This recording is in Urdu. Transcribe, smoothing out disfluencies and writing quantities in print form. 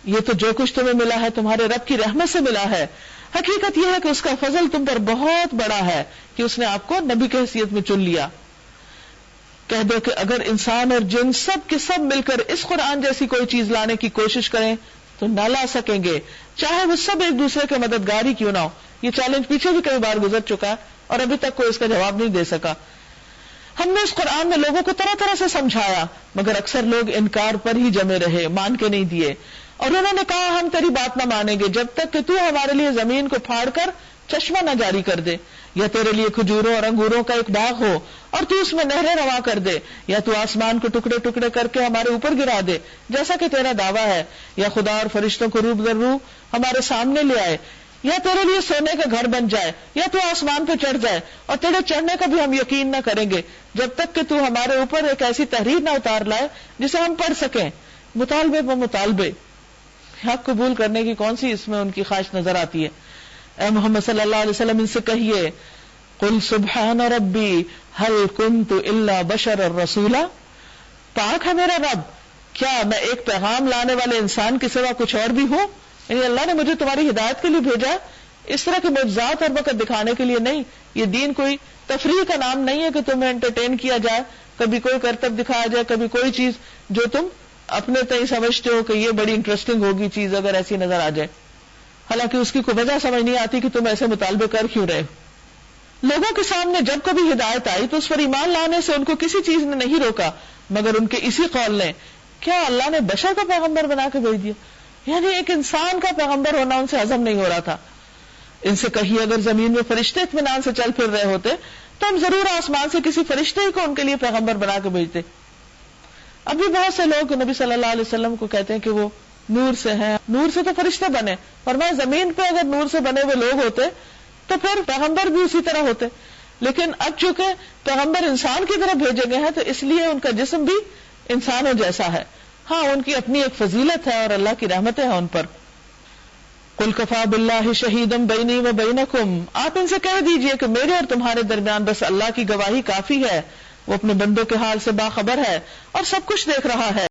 یہ تو جو کچھ تمہیں ملا ہے تمہارے رب کی رحمت سے ملا ہے. حقیقت یہ ہے کہ اس کا فضل تم پر بہت بڑا ہے کہ اس نے آپ کو نبی کی حیثیت میں چن لیا. کہہ دو کہ اگر انسان اور جن سب کے سب مل کر اس قرآن جیسی کوئی چیز لانے کی کوشش کریں تو نہ لا سکیں گے, چاہے وہ سب ایک دوسرے کے مددگار ہی کیوں نہ ہو. یہ چیلنج پیچھے بھی کئی بار گزر چکا ہے اور ابھی تک کوئی اس کا جواب نہیں دے سکا. ہم نے اس قرآن میں لوگوں کو طرح طرح سے سمجھایا مگر اکثر لوگ انکار پر ہی جمے رہے, مان کے نہیں دیے. اور انہوں نے کہا ہم تیری بات نہ مانیں گے جب تک کہ تو ہمارے لیے زمین کو پھاڑ کر چشمہ نہ جاری کر دے, یا تیرے لیے کھجوروں اور انگوروں کا ایک باغ ہو اور تو اس میں نہریں رواں کر دے, یا تو آسمان کو ٹکڑے ٹکڑے کر کے ہمارے اوپر گرا دے جیسا کہ تیرا دعویٰ ہے, یا خدا اور فرشتوں کو روب در روح ہمارے سامنے لے آئے, یا تیرے لیے سونے کا گھر بن جائے, یا تو آسمان پہ چڑھ جائے اور تیرے چڑھنے کا بھی ہم یقین نہ کریں گے جب تک کہ تو ہمارے اوپر ایک ایسی تحریر نہ اتار لائے جسے ہم پڑھ سکیں. مطالبے پر مطالبے, حق قبول کرنے کی کون سی اس میں ان کی خواہش نظر آتی ہے. اے محمد صلی اللہ علیہ وسلم ان سے کہیے قل سبحان ربی هل كنت الا بشرا رسولا, پاک ہے میرا رب, کیا میں ایک پیغام لانے والے انسان کے سوا کچھ اور بھی ہوں؟ یعنی اللہ نے مجھے تمہاری ہدایت کے لیے بھیجا, اس طرح کے معجزات اور وقت دکھانے کے لیے نہیں. یہ دین کوئی تفریح کا نام نہیں ہے کہ تمہیں انٹرٹین کیا جائے, کبھی کوئی کرتب دکھایا جائے, کبھی کوئی چیز جو تم اپنے تئیں سمجھتے ہو کہ یہ بڑی انٹرسٹنگ ہوگی چیز اگر ایسی نظر آ جائے, حالانکہ اس کی کوئی وجہ سمجھ نہیں آتی کہ تم ایسے مطالبے کر کیوں رہے. لوگوں کے سامنے جب کبھی ہدایت آئی تو اس پر ایمان لانے سے ان کو کسی چیز نے نہیں روکا مگر ان کے اسی قول نے کیا اللہ نے بشر کا پیغمبر بنا کے بھیج دیا, یعنی ایک انسان کا پیغمبر ہونا ان سے ہضم نہیں ہو رہا تھا. ان سے کہیے اگر زمین میں فرشتے اطمینان سے چل پھر رہے ہوتے تو ہم ضرور آسمان سے کسی فرشتے ہی کو ان کے لیے پیغمبر بنا کے بھیجتے. اب بھی بہت سے لوگ نبی صلی اللہ علیہ وسلم کو کہتے ہیں کہ وہ نور سے ہیں, نور سے تو فرشتے بنے, اور میں زمین پہ اگر نور سے بنے ہوئے لوگ ہوتے تو پھر پیغمبر بھی اسی طرح ہوتے. لیکن اب چونکہ پیغمبر انسان کی طرح بھیجے گئے ہیں تو اس لیے ان کا جسم بھی انسانوں جیسا ہے. ہاں ان کی اپنی ایک فضیلت ہے اور اللہ کی رحمتیں ہیں ان پر. قل کفا باللہ شہیدا بینی و بینکم, آپ ان سے کہہ دیجئے کہ میرے اور تمہارے درمیان بس اللہ کی گواہی کافی ہے, وہ اپنے بندوں کے حال سے باخبر ہے اور سب کچھ دیکھ رہا ہے.